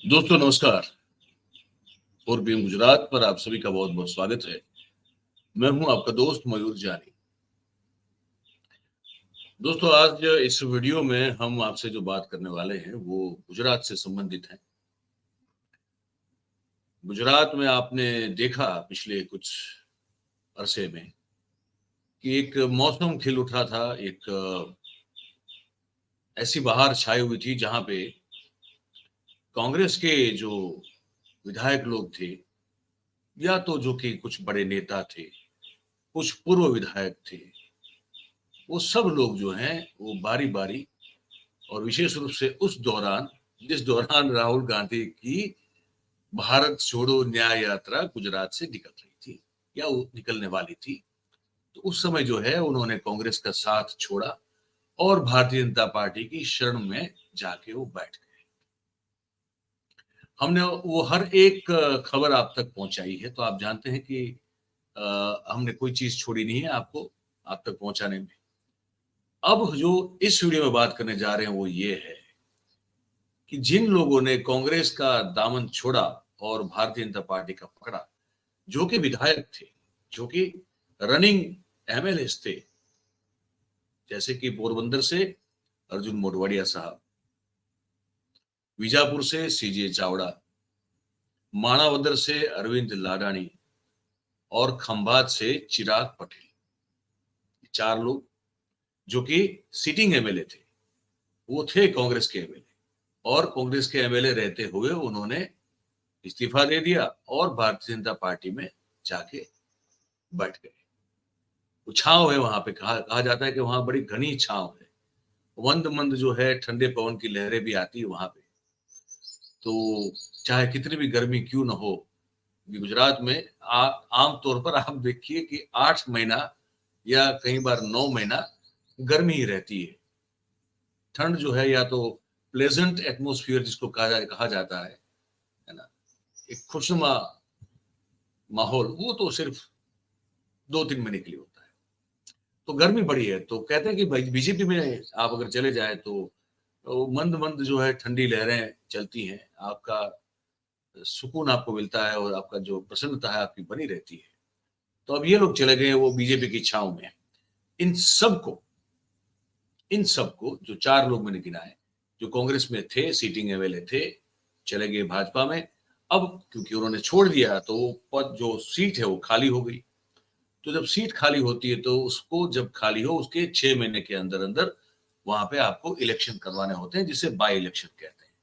दोस्तों नमस्कार। पूर्वी गुजरात पर आप सभी का बहुत बहुत स्वागत है। मैं हूं आपका दोस्त मयूर जानी। दोस्तों आज इस वीडियो में हम आपसे जो बात करने वाले हैं वो गुजरात से संबंधित है। गुजरात में आपने देखा पिछले कुछ अरसे में कि एक मौसम खिल उठा था, एक ऐसी बहार छाई हुई थी जहां पे कांग्रेस के जो विधायक लोग थे या तो जो कि कुछ बड़े नेता थे, कुछ पूर्व विधायक थे, वो सब लोग जो हैं वो बारी बारी और विशेष रूप से उस दौरान जिस दौरान राहुल गांधी की भारत छोड़ो न्याय यात्रा गुजरात से निकल रही थी या वो निकलने वाली थी, तो उस समय जो है उन्होंने कांग्रेस का साथ छोड़ा और भारतीय जनता पार्टी की शरण में जाके वो बैठ गए। हमने वो हर एक खबर आप तक पहुंचाई है, तो आप जानते हैं कि हमने कोई चीज छोड़ी नहीं है आपको आप तक पहुंचाने में। अब जो इस वीडियो में बात करने जा रहे हैं वो ये है कि जिन लोगों ने कांग्रेस का दामन छोड़ा और भारतीय जनता पार्टी का पकड़ा, जो कि विधायक थे, जो कि रनिंग एमएलए थे, जैसे कि पोरबंदर से अर्जुन मोढवाडिया साहब, बीजापुर से सीजे चावड़ा, माणावदर से अरविंद लाडानी और खंभात से चिराग पटेल। चार लोग जो कि सिटिंग एमएलए थे, वो थे कांग्रेस के एमएलए और कांग्रेस के एमएलए रहते हुए उन्होंने इस्तीफा दे दिया और भारतीय जनता पार्टी में जाके बैठ गए। छांव है वहां पे, कहा जाता है कि वहां बड़ी घनी छांव है, मंद मंद जो है ठंडे पवन की लहरें भी आती है वहां पे। तो चाहे कितनी भी गर्मी क्यों ना हो, गुजरात में आम तौर पर आप देखिए कि 8 महीना या कई बार 9 महीना गर्मी ही रहती है। ठंड जो है या तो प्लेजेंट एटमोस्फियर जिसको कहा जाता है ना, एक खुशनुमा माहौल, वो तो सिर्फ 2-3 महीने के लिए होता है। तो गर्मी बड़ी है, तो कहते हैं कि भाई बीजेपी में आप अगर चले जाए तो मंद मंद जो है ठंडी लहरें चलती हैं, आपका सुकून आपको मिलता है और आपका जो प्रसन्नता है आपकी बनी रहती है। तो अब ये लोग चले गए वो बीजेपी की छाव में। इन सबको इन सबको जो चार लोग मैंने गिनाए, जो कांग्रेस में थे, सीटिंग एमएलए थे, चले गए भाजपा में। अब क्योंकि उन्होंने छोड़ दिया तो वो पद, जो सीट है वो खाली हो गई। तो जब सीट खाली होती है तो उसको जब खाली हो उसके 6 महीने के अंदर अंदर वहां पे आपको इलेक्शन करवाने होते हैं, जिसे बाई इलेक्शन कहते हैं।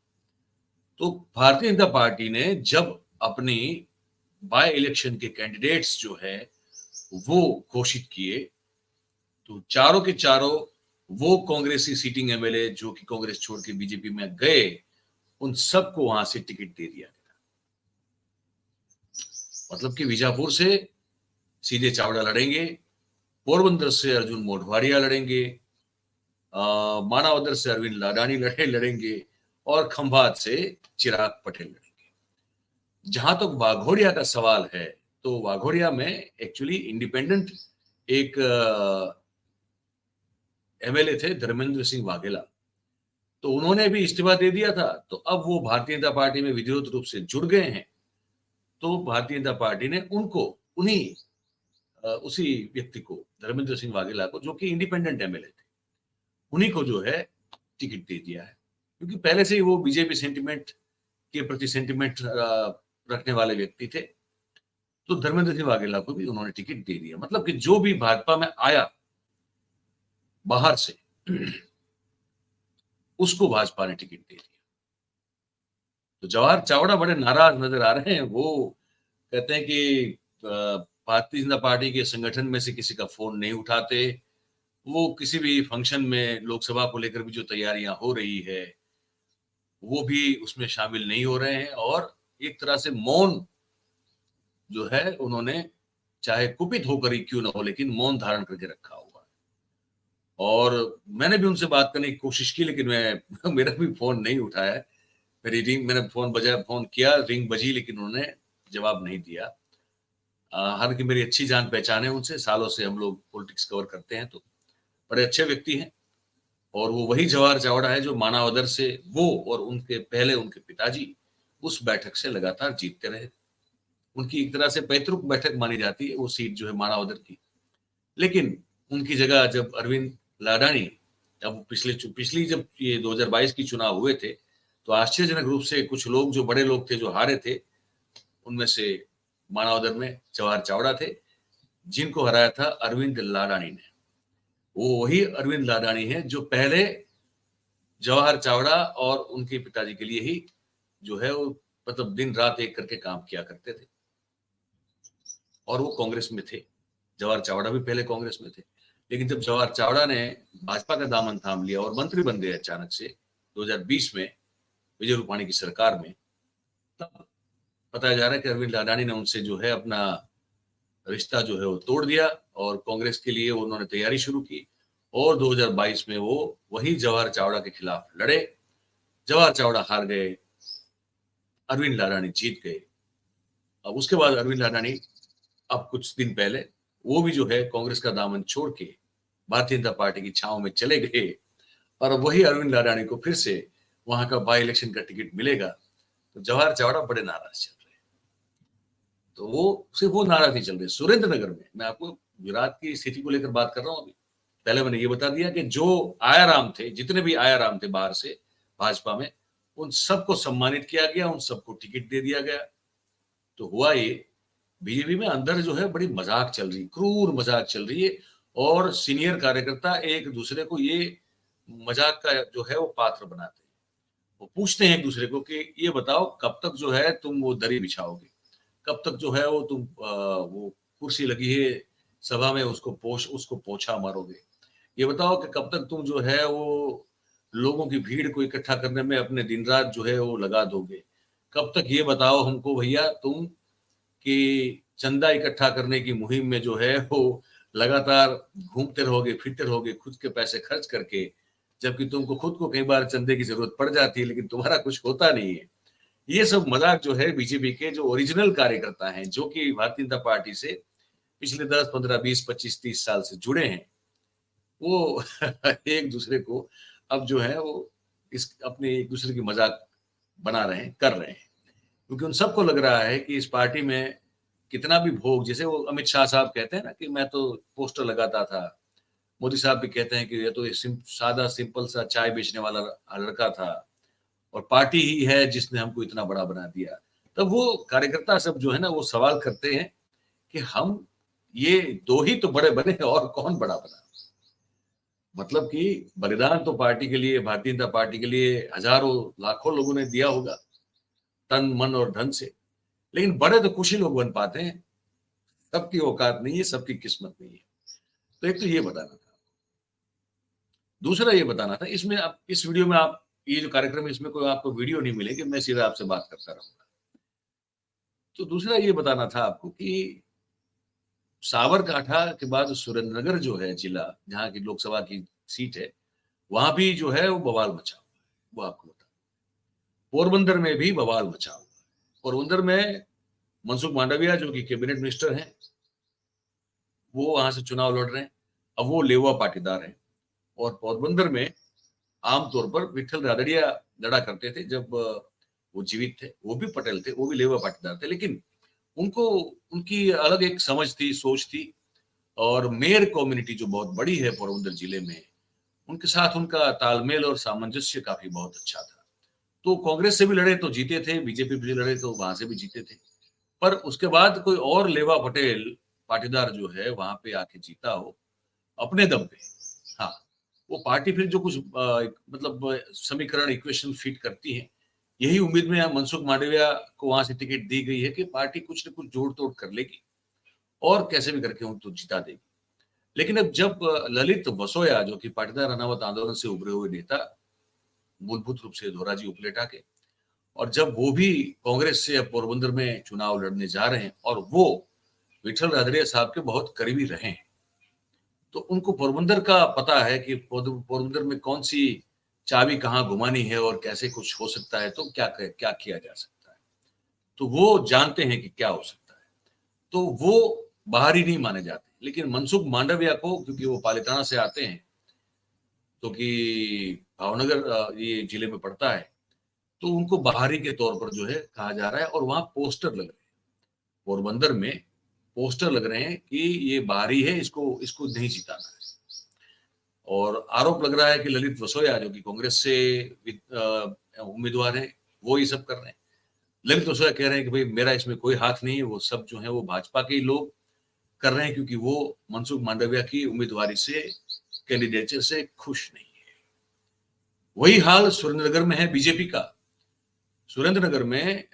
तो भारतीय जनता पार्टी ने जब अपनी बाय इलेक्शन के कैंडिडेट्स जो है वो घोषित किए, तो चारों के चारों वो कांग्रेसी सीटिंग एमएलए जो कि कांग्रेस छोड़ के बीजेपी में गए, उन सबको वहां से टिकट दे दिया गया। मतलब कि बीजापुर से सीधे चावड़ा लड़ेंगे, पोरबंदर से अर्जुन मोढवाडिया लड़ेंगे, मानावदर से अरविंद लाडानी लड़ेंगे और खंभात से चिराग पटेल लड़ेंगे। जहां तक तो वाघोड़िया का सवाल है, तो वाघोड़िया में एक्चुअली इंडिपेंडेंट एक एमएलए थे, धर्मेंद्र सिंह वाघेला, तो उन्होंने भी इस्तीफा दे दिया था। तो अब वो भारतीय जनता पार्टी में विधिवत रूप से जुड़ गए हैं। तो भारतीय जनता पार्टी ने उनको उन्हीं उसी व्यक्ति को, धर्मेंद्र सिंह वाघेला को, जो कि इंडिपेंडेंट एमएलए थे, उन्हीं को जो है टिकट दे दिया है। क्योंकि पहले से ही वो बीजेपी सेंटिमेंट के प्रति सेंटिमेंट रखने वाले व्यक्ति थे, तो धर्मेंद्र सिंह वाघेला को भी उन्होंने टिकट दे दिया। मतलब कि जो भी भाजपा में आया बाहर से, उसको भाजपा ने टिकट दे दिया। तो जवाहर चावड़ा बड़े नाराज नजर आ रहे हैं। वो कहते हैं कि भारतीय जनता पार्टी के संगठन में से किसी का फोन नहीं उठाते, वो किसी भी फंक्शन में लोकसभा को लेकर भी जो तैयारियां हो रही है वो भी उसमें शामिल नहीं हो रहे हैं, और एक तरह से मौन जो है उन्होंने, चाहे कुपित होकर ही क्यों ना हो, लेकिन मौन धारण करके रखा हुआ है। और मैंने भी उनसे बात करने की कोशिश की, लेकिन मैं मेरा भी फोन नहीं उठाया। मेरी रिंग, मैंने फोन किया, रिंग बजी, लेकिन उन्होंने जवाब नहीं दिया। हालांकि मेरी अच्छी जान पहचान है उनसे, सालों से हम लोग पॉलिटिक्स कवर करते हैं, तो बड़े अच्छे व्यक्ति हैं। और वो वही जवाहर चावड़ा है जो मानावदर से, वो और उनके पहले उनके पिताजी उस बैठक से लगातार जीतते रहे। उनकी एक तरह से पैतृक बैठक मानी जाती है वो सीट जो है माणावदर की। लेकिन उनकी जगह जब अरविंद लाडानी, अब पिछली जब ये 2022 की चुनाव हुए थे, तो आश्चर्यजनक रूप से कुछ लोग, जो बड़े लोग थे, जो हारे थे, उनमें से माणावदर में जवाहर चावड़ा थे, जिनको हराया था अरविंद लाडानी ने। वो वही अरविंद लाडानी है जो पहले जवाहर चावड़ा और उनके पिताजी के लिए ही जो है वो मतलब दिन रात एक करके काम किया करते थे, और वो कांग्रेस में थे। जवाहर चावड़ा भी पहले कांग्रेस में थे, लेकिन जब जवाहर चावड़ा ने भाजपा का दामन थाम लिया और मंत्री बन गए अचानक से 2020 में विजय रूपाणी की सरकार में, तब बताया जा रहा है कि अरविंद लाडानी ने उनसे जो है अपना रिश्ता जो है वो तोड़ दिया और कांग्रेस के लिए उन्होंने तैयारी शुरू की, और 2022 में वो वही जवाहर चावड़ा के खिलाफ लड़े। जवाहर चावड़ा हार गए, अरविंद लाडानी जीत गए। अब उसके बाद अरविंद लाडानी अब कुछ दिन पहले वो भी जो है कांग्रेस का दामन छोड़ के भारतीय जनता पार्टी की छांव में चले गए, और वही अरविंद लाडानी को फिर से वहां का बाई इलेक्शन का टिकट मिलेगा। तो जवाहर चावड़ा बड़े नाराज चल रहे हैं। तो वो सिर्फ वो नाराज नहीं चल रहे, सुरेंद्र नगर में, मैं आपको गुजरात की स्थिति को लेकर बात कर रहा हूँ अभी। पहले मैंने ये बता दिया कि जो आयाराम थे, जितने भी आयाराम थे बाहर से भाजपा में, उन सबको सम्मानित किया गया, उन सबको टिकट दे दिया गया। तो हुआ ये, बीजेपी में अंदर जो है बड़ी मजाक चल रही, क्रूर मजाक चल रही है, और सीनियर कार्यकर्ता एक दूसरे को ये मजाक का जो है वो पात्र बनाते हैं। वो पूछते हैं एक दूसरे को कि ये बताओ कब तक जो है तुम वो दरी बिछाओगे, कब तक जो है वो तुम वो कुर्सी लगी है सभा में उसको पोछा मारोगे, ये बताओ कि कब तक तुम जो है वो लोगों की भीड़ को इकट्ठा करने में अपने दिन रात जो है वो लगा दोगे, कब तक ये बताओ हमको भैया तुम कि चंदा इकट्ठा करने की मुहिम में जो है वो लगातार घूमते रहोगे, फिरते रहोगे, खुद के पैसे खर्च करके, जबकि तुमको खुद को कई बार चंदे की जरूरत पड़ जाती है, लेकिन तुम्हारा कुछ होता नहीं है। ये सब मजाक जो है बीजेपी के जो ओरिजिनल कार्यकर्ता हैं, जो कि भारतीय जनता पार्टी से पिछले 10, 15, 20, 25, 30 साल से जुड़े हैं, वो एक दूसरे को अब जो है वो इस अपने एक दूसरे की मजाक बना रहे हैं, कर रहे हैं, क्योंकि उन सबको लग रहा है कि इस पार्टी में कितना भी भोग, जैसे वो अमित शाह साहब कहते हैं ना कि मैं तो पोस्टर लगाता था, मोदी साहब भी कहते हैं कि ये तो सादा सिंपल सा चाय बेचने वाला लड़का था, और पार्टी ही है जिसने हमको इतना बड़ा बना दिया। तब वो कार्यकर्ता सब जो है ना वो सवाल करते हैं कि हम ये दो ही तो बड़े बने और कौन बड़ा बना। मतलब कि बलिदान तो पार्टी के लिए, भारतीय जनता पार्टी के लिए हजारों लाखों लोगों ने दिया होगा, तन मन और धन से, लेकिन बड़े तो कुछ ही लोग बन पाते हैं। सबकी औकात नहीं है, सबकी किस्मत नहीं है। तो एक तो ये बताना था, दूसरा ये बताना था, इसमें आप इस वीडियो में आप ये जो कार्यक्रम है इसमें कोई आपको वीडियो नहीं मिलेगी, मैं सीधा आपसे बात करता रहूंगा। तो दूसरा ये बताना था आपको कि साबरकांठा के बाद सुरेंद्रनगर जो है जिला, जहाँ की लोकसभा की सीट है, वहां भी जो है वो बवाल मचा हुआ है, वो आपको बता। पोरबंदर में भी बवाल मचा हुआ है। पोरबंदर में मनसुख मांडविया जो कि कैबिनेट मिनिस्टर हैं, वो वहां से चुनाव लड़ रहे हैं। अब वो लेवा पाटीदार हैं, और पोरबंदर में आमतौर पर विठल रादड़िया लड़ा करते थे जब वो जीवित थे, वो भी पटेल थे, वो भी लेवा पाटीदार थे, लेकिन उनको उनकी अलग एक समझ थी, सोच थी, और मेयर कम्युनिटी जो बहुत बड़ी है पोरबंदर जिले में, उनके साथ उनका तालमेल और सामंजस्य काफी बहुत अच्छा था। तो कांग्रेस से भी लड़े तो जीते थे, बीजेपी भी लड़े तो वहां से भी जीते थे, पर उसके बाद कोई और लेवा पटेल पाटीदार जो है वहां पे आके जीता हो अपने दम पे। हाँ, वो पार्टी फिर जो कुछ मतलब समीकरण, इक्वेशन फिट करती है, यही उम्मीद में मनसुख मांडविया को वहां से टिकट दी गई है कि पार्टी कुछ न कुछ जोड़ तोड़ कर लेगी और कैसे भी करके उनको जिता देगी। लेकिन अब जब ललित वसोया, जो कि पाटीदार अनावत आंदोलन से उभरे हुए नेता, मूलभूत रूप से धोराजी उपलेटा के, और जब वो भी कांग्रेस से अब पोरबंदर में चुनाव लड़ने जा रहे हैं, और वो विठल रादड़िया साहब के बहुत करीबी रहे हैं, तो उनको पोरबंदर का पता है कि पोरबंदर में कौन सी चाबी कहाँ घुमानी है और कैसे कुछ हो सकता है, तो क्या क्या किया जा सकता है। तो वो जानते हैं कि क्या हो सकता है, तो वो बाहरी नहीं माने जाते। लेकिन मनसुख मांडविया को, क्योंकि वो पालिताना से आते हैं, तो कि भावनगर ये जिले में पड़ता है, तो उनको बाहरी के तौर पर जो है कहा जा रहा है, और वहां पोस्टर लग रहे हैं, पोरबंदर में पोस्टर लग रहे हैं कि ये बाहरी है, इसको इसको नहीं जिताना है। और आरोप लग रहा है कि ललित वसोया जो कि कांग्रेस से उम्मीदवार है, वो ये सब कर रहे हैं। ललित वसोया कह रहे हैं कि भाई मेरा इसमें कोई हाथ नहीं है, वो सब जो है वो भाजपा के ही लोग कर रहे हैं, क्योंकि वो मनसुख मांडविया की उम्मीदवारी से, कैंडिडेचर से खुश नहीं है। वही हाल सुरेंद्रनगर में है बीजेपी का। सुरेंद्रनगर में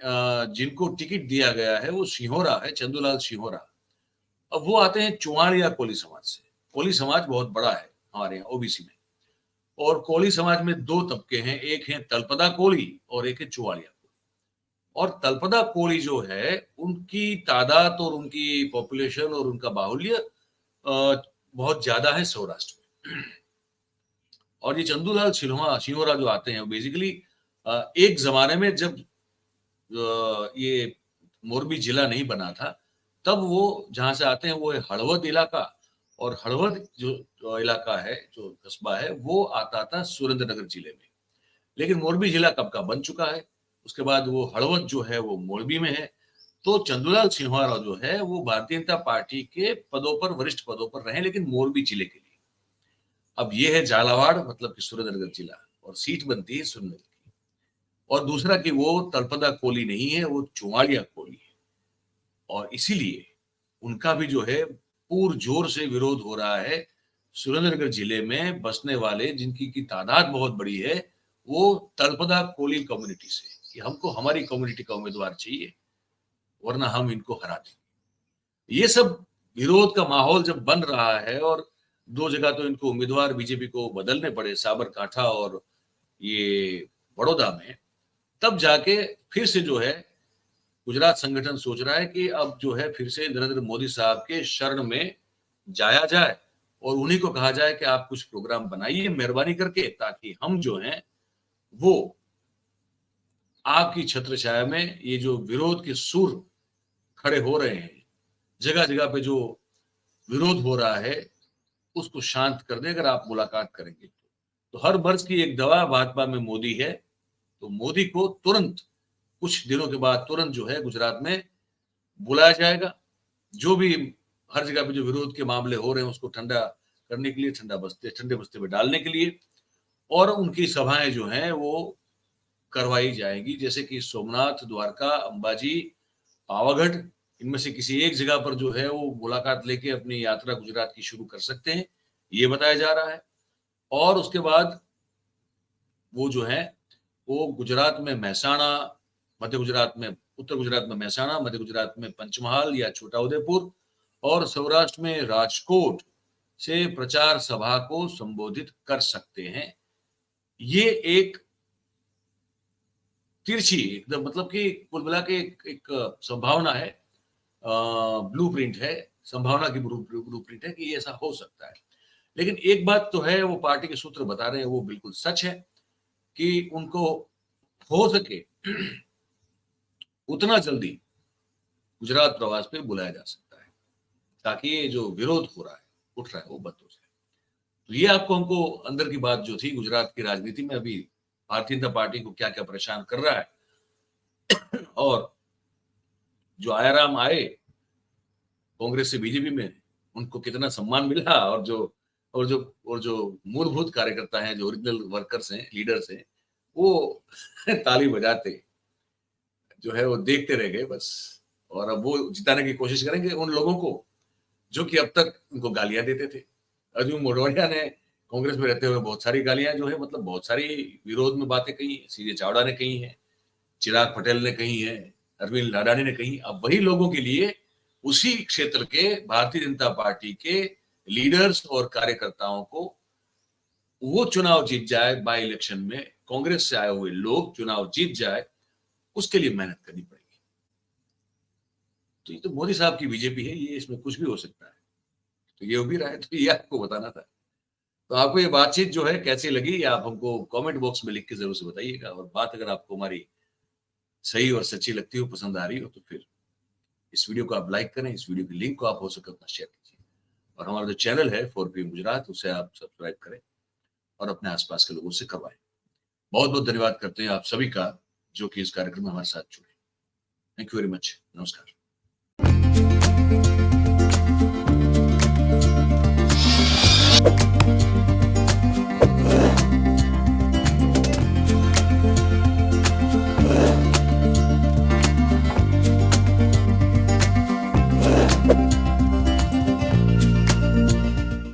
जिनको टिकट दिया गया है वो सिंहोरा है, चंदूलाल सिंहोरा। अब वो आते हैं चुवाड़िया कोली समाज से। कोली समाज बहुत बड़ा है हमारे यहाँ ओबीसी में, और कोली समाज में दो तबके हैं, एक है तलपदा कोली और एक है चुवाड़िया। और तलपदा कोली जो है उनकी तादाद और उनकी पॉपुलेशन और उनका बाहुल्य बहुत ज्यादा है सौराष्ट्र में। और ये चंदूलाल सिंहोरा जो आते हैं बेसिकली एक जमाने में जब ये मोरबी जिला नहीं बना था, तब वो जहां से आते हैं वो है हड़वद इलाका, और हड़वद जो इलाका है, जो कस्बा है, वो आता था सुरेंद्रनगर जिले में। लेकिन मोरबी जिला कब का बन चुका है, उसके बाद वो हड़वद जो है वो मोरबी में है। तो चंदूलाल सिंहोरा जो है वो भारतीय जनता पार्टी के पदों पर, वरिष्ठ पदों पर रहे, लेकिन मोरबी जिले के लिए। अब ये है झालावाड़, मतलब कि सुरेंद्रनगर जिला, और सीट बनती है सुरेंद्रनगर की। और दूसरा कि वो तलपदा कोली नहीं है, वो चुवाड़िया कोली है, और इसीलिए उनका भी जो है पुरजोर से विरोध हो रहा है। सुरेंद्रनगर जिले में बसने वाले जिनकी की तादाद बहुत बड़ी है, वो तलपदा कोली कम्युनिटी से, कि हमको हमारी कम्युनिटी का उम्मीदवार चाहिए, वरना हम इनको हरा देंगे। ये सब विरोध का माहौल जब बन रहा है, और दो जगह तो इनको उम्मीदवार बीजेपी को बदलने पड़े, साबरकांठा और ये बड़ौदा में, तब जाके फिर से जो है गुजरात संगठन सोच रहा है कि अब जो है फिर से नरेंद्र मोदी साहब के शरण में जाया जाए, और उन्हीं को कहा जाए कि आप कुछ प्रोग्राम बनाइए मेहरबानी करके, ताकि हम जो हैं वो आपकी छत्र छाया में ये जो विरोध के सुर खड़े हो रहे हैं, जगह जगह पे जो विरोध हो रहा है, उसको शांत कर दे अगर आप मुलाकात करेंगे। तो हर मर्ज की एक दवा भाजपा में मोदी है, तो मोदी को तुरंत कुछ दिनों के बाद तुरंत जो है गुजरात में बुलाया जाएगा। जो भी हर जगह पे जो विरोध के मामले हो रहे हैं उसको ठंडा करने के लिए, ठंडे बस्ते में डालने के लिए, और उनकी सभाएं जो हैं वो करवाई जाएगी। जैसे कि सोमनाथ, द्वारका, अंबाजी, पावागढ़, इनमें से किसी एक जगह पर जो है वो मुलाकात लेके अपनी यात्रा गुजरात की शुरू कर सकते हैं, ये बताया जा रहा है। और उसके बाद वो जो है वो गुजरात में महसाणा, मध्य गुजरात में, उत्तर गुजरात में महसाणा, मध्य गुजरात में पंचमहाल या छोटा उदेपुर, और सौराष्ट्र में राजकोट से प्रचार सभा को संबोधित कर सकते हैं। ये एक तिरछी एकदम, मतलब कि कुल मिला के एक संभावना है, ब्लूप्रिंट है, संभावना की ब्लूप्रिंट है कि ये ऐसा हो सकता है। लेकिन एक बात तो है, वो पार्टी के सूत्र बता रहे हैं, वो बिल्कुल सच है कि उनको हो सके उतना जल्दी गुजरात प्रवास पे बुलाया जा सकता है, ताकि ये जो विरोध हो रहा है, उठ रहा है, वो बंद हो जाए। तो ये आपको हमको अंदर की बात जो थी गुजरात की राजनीति में अभी भारतीय जनता पार्टी को क्या क्या परेशान कर रहा है, और जो आयाराम आए कांग्रेस से बीजेपी में, उनको कितना सम्मान मिला, और जो मूलभूत कार्यकर्ता हैं, जो ओरिजिनल वर्कर्स हैं, लीडर्स हैं, वो ताली बजाते जो है वो देखते रह गए बस। और अब वो जिताने की कोशिश करेंगे उन लोगों को जो कि अब तक उनको गालियां देते थे। अर्जुन मोढवाडिया ने कांग्रेस में रहते हुए बहुत सारी गालियां जो है, मतलब बहुत सारी विरोध में बातें कही है, सीजे चावड़ा ने कही है, चिराग पटेल ने कही है, अरविंद लाडानी ने कही। अब वही लोगों के लिए उसी क्षेत्र के भारतीय जनता पार्टी के लीडर्स और कार्यकर्ताओं को वो चुनाव जीत जाए, बाई इलेक्शन में कांग्रेस से आए हुए लोग चुनाव जीत जाए, उसके लिए मेहनत करनी पड़ेगी। तो ये तो मोदी साहब की बीजेपी है, ये इसमें कुछ भी हो सकता है। तो ये हो भी रहा है, तो ये आपको बताना था। तो आपको ये बातचीत जो है कैसी लगी, आप हमको कमेंट बॉक्स में लिख के जरूर से बताइएगा। और बात अगर आपको हमारी सही और सच्ची लगती हो, पसंद आ रही हो, तो फिर इस वीडियो को आप लाइक करें, इस वीडियो की लिंक को आप हो सके उतना शेयर कीजिए, और हमारा जो चैनल है 4PM गुजरात, उसे आप सब्सक्राइब करें और अपने आसपास के लोगों से करवाएं। बहुत बहुत धन्यवाद करते हैं आप सभी का। जो कि इस कार्यक्रम में हमारे साथ जुड़े। Thank you very much. नमस्कार।